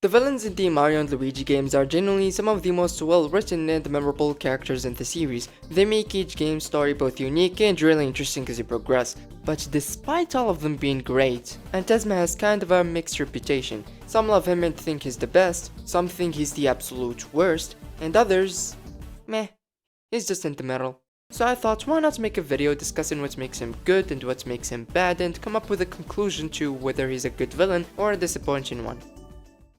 The villains in the Mario and Luigi games are genuinely some of the most well-written and memorable characters in the series. They make each game's story both unique and really interesting as you progress. But despite all of them being great, Antasma has kind of a mixed reputation. Some love him and think he's the best, some think he's the absolute worst, and others, meh, he's just in the middle. So I thought, why not make a video discussing what makes him good and what makes him bad and come up with a conclusion to whether he's a good villain or a disappointing one.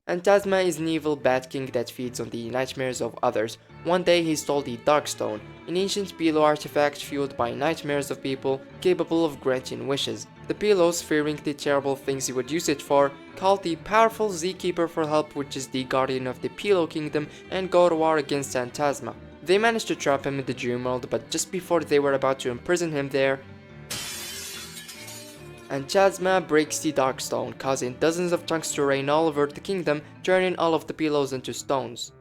Antasma is an evil bat king that feeds on the nightmares of others. One day he stole the Darkstone, an ancient pillow artifact fueled by nightmares of people capable of granting wishes. The pillows, fearing the terrible things he would use it for, called the powerful Z-Keeper for help, which is the guardian of the Pillow Kingdom, and go to war against Antasma. They managed to trap him in the dream world, but just before they were about to imprison him there, Antasma breaks the Darkstone, causing dozens of chunks to rain all over the kingdom, turning all of the pillows into stones.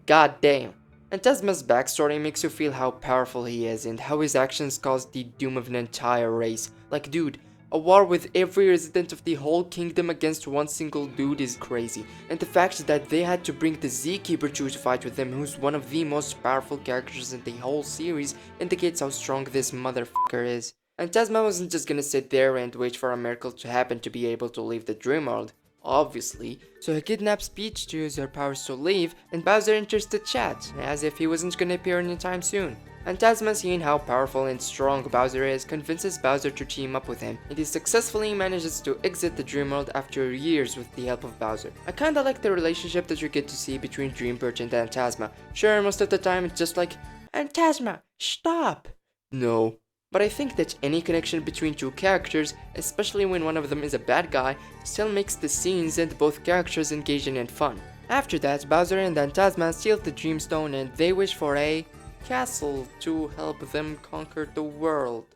God damn. Antasma's backstory makes you feel how powerful he is and how his actions caused the doom of an entire race. Like, dude, a war with every resident of the whole kingdom against one single dude is crazy. And the fact that they had to bring the Z-Keeper to fight with him, who's one of the most powerful characters in the whole series, indicates how strong this motherfucker is. Antasma wasn't just gonna sit there and wait for a miracle to happen to be able to leave the dream world, obviously, so he kidnaps Peach to use her powers to leave, and Bowser enters the chat, as if he wasn't gonna appear anytime soon. Antasma, seeing how powerful and strong Bowser is, convinces Bowser to team up with him, and he successfully manages to exit the dream world after years with the help of Bowser. I kinda like the relationship that you get to see between Dreambird and Antasma. Sure, most of the time it's just like, Antasma, stop! No. But I think that any connection between two characters, especially when one of them is a bad guy, still makes the scenes and both characters engaging and fun. After that, Bowser and Antasma steal the Dreamstone and they wish for a castle to help them conquer the world.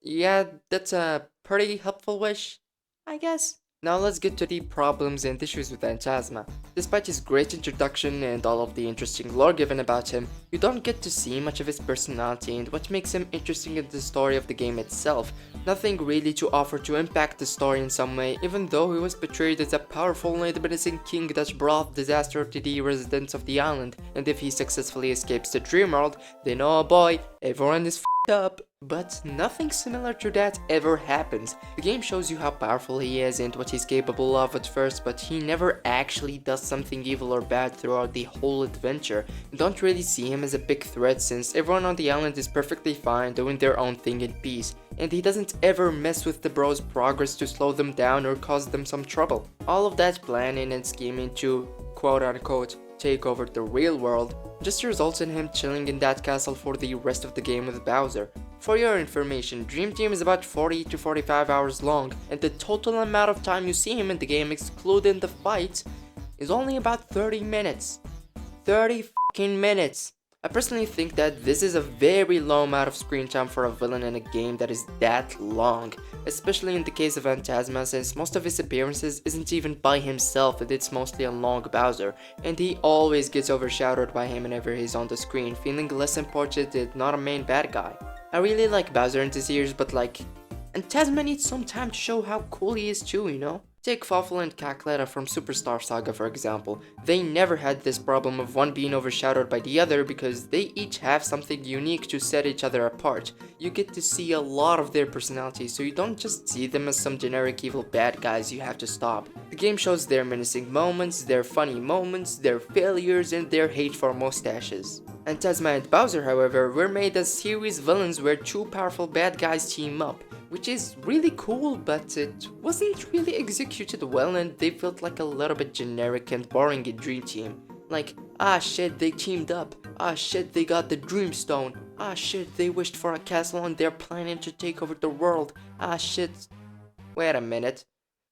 Yeah, that's a pretty helpful wish, I guess. Now let's get to the problems and issues with Antasma. Despite his great introduction and all of the interesting lore given about him, you don't get to see much of his personality and what makes him interesting in the story of the game itself. Nothing really to offer to impact the story in some way, even though he was portrayed as a powerful and menacing king that brought disaster to the residents of the island, and if he successfully escapes the dream world, then oh boy, everyone is f***ed up. But nothing similar to that ever happens. The game shows you how powerful he is and what he's capable of at first, but he never actually does something evil or bad throughout the whole adventure. You don't really see him as a big threat since everyone on the island is perfectly fine doing their own thing in peace, and he doesn't ever mess with the bros' progress to slow them down or cause them some trouble. All of that planning and scheming to quote-unquote take over the real world just results in him chilling in that castle for the rest of the game with Bowser. For your information, Dream Team is about 40 to 45 hours long, and the total amount of time you see him in the game, excluding the fights, is only about 30 minutes. 30 fucking minutes! I personally think that this is a very low amount of screen time for a villain in a game that is that long, especially in the case of Antasma, since most of his appearances isn't even by himself and it's mostly along Bowser, and he always gets overshadowed by him whenever he's on the screen, feeling less important and not a main bad guy. I really like Bowser in this series, but like, Antasma needs some time to show how cool he is too, you know? Take Fawful and Cackletta from Superstar Saga for example. They never had this problem of one being overshadowed by the other because they each have something unique to set each other apart. You get to see a lot of their personalities, so you don't just see them as some generic evil bad guys you have to stop. The game shows their menacing moments, their funny moments, their failures, and their hate for mustaches. Antasma and Bowser, however, were made as series villains where two powerful bad guys team up, which is really cool, but it wasn't really executed well and they felt like a little bit generic and boring in Dream Team. Like, ah shit, they teamed up, ah shit, they got the Dreamstone, ah shit, they wished for a castle and they're planning to take over the world, ah shit. Wait a minute,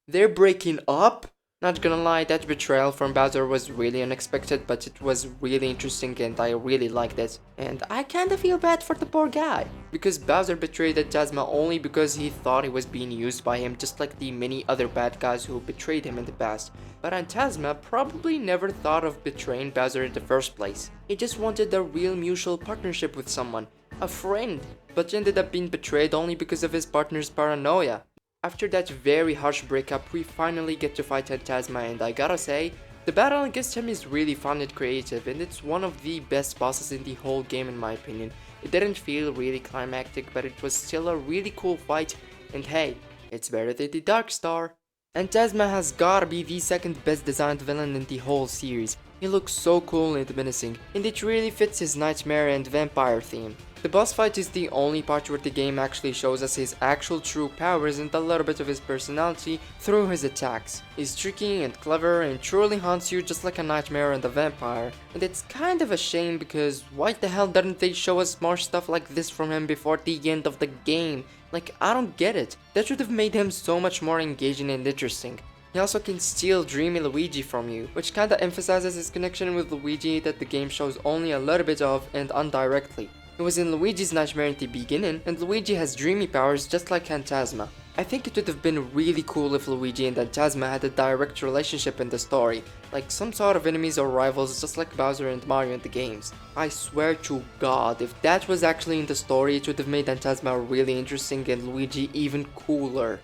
they're breaking up? Not gonna lie, that betrayal from Bowser was really unexpected, but it was really interesting and I really liked it. And I kinda feel bad for the poor guy, because Bowser betrayed Antasma only because he thought he was being used by him, just like the many other bad guys who betrayed him in the past. But Antasma probably never thought of betraying Bowser in the first place. He just wanted a real mutual partnership with someone, a friend, but ended up being betrayed only because of his partner's paranoia. After that very harsh breakup, we finally get to fight Antasma, and I gotta say, The battle against him is really fun and creative, and it's one of the best bosses in the whole game in my opinion. It didn't feel really climactic, but it was still a really cool fight, and hey, it's better than the Dark Star. Antasma has gotta be the second best designed villain in the whole series. He looks so cool and menacing, and it really fits his nightmare and vampire theme. The boss fight is the only part where the game actually shows us his actual true powers and a little bit of his personality through his attacks. He's tricky and clever and truly haunts you just like a nightmare and a vampire. And it's kind of a shame because why the hell didn't they show us more stuff like this from him before the end of the game? Like, I don't get it. That should have made him so much more engaging and interesting. He also can steal Dreamy Luigi from you, which kinda emphasizes his connection with Luigi that the game shows only a little bit of and indirectly. It was in Luigi's nightmare in the beginning, and Luigi has dreamy powers just like Antasma. I think it would have been really cool if Luigi and Antasma had a direct relationship in the story, like some sort of enemies or rivals just like Bowser and Mario in the games. I swear to God, if that was actually in the story, it would have made Antasma really interesting and Luigi even cooler.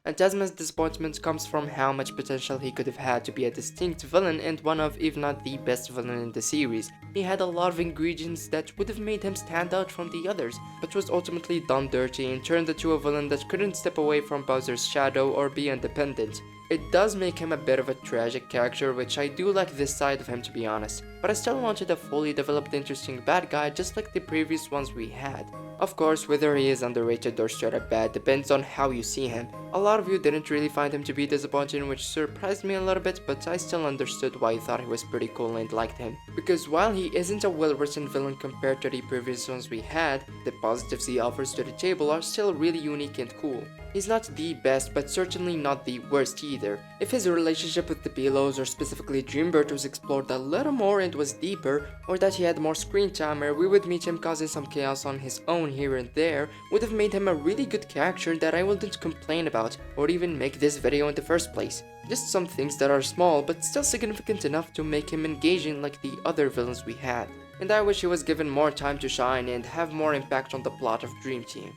Antasma's disappointment comes from how much potential he could have had to be a distinct villain and one of, if not the best villain in the series. He had a lot of ingredients that would have made him stand out from the others, but was ultimately done dirty and turned into a villain that couldn't step away from Bowser's shadow or be independent. It does make him a bit of a tragic character, which I do like this side of him to be honest, but I still wanted a fully developed interesting bad guy just like the previous ones we had. Of course, whether he is underrated or straight up bad depends on how you see him. A lot of you didn't really find him to be disappointing, which surprised me a little bit, but I still understood why you thought he was pretty cool and liked him. Because while he isn't a well-written villain compared to the previous ones we had, the positives he offers to the table are still really unique and cool. He's not the best, but certainly not the worst either. If his relationship with the Pillows, or specifically Dreambird, was explored a little more and was deeper, or that he had more screen time where we would meet him causing some chaos on his own here and there, would have made him a really good character that I wouldn't complain about, or even make this video in the first place. Just some things that are small, but still significant enough to make him engaging like the other villains we had. And I wish he was given more time to shine and have more impact on the plot of Dream Team.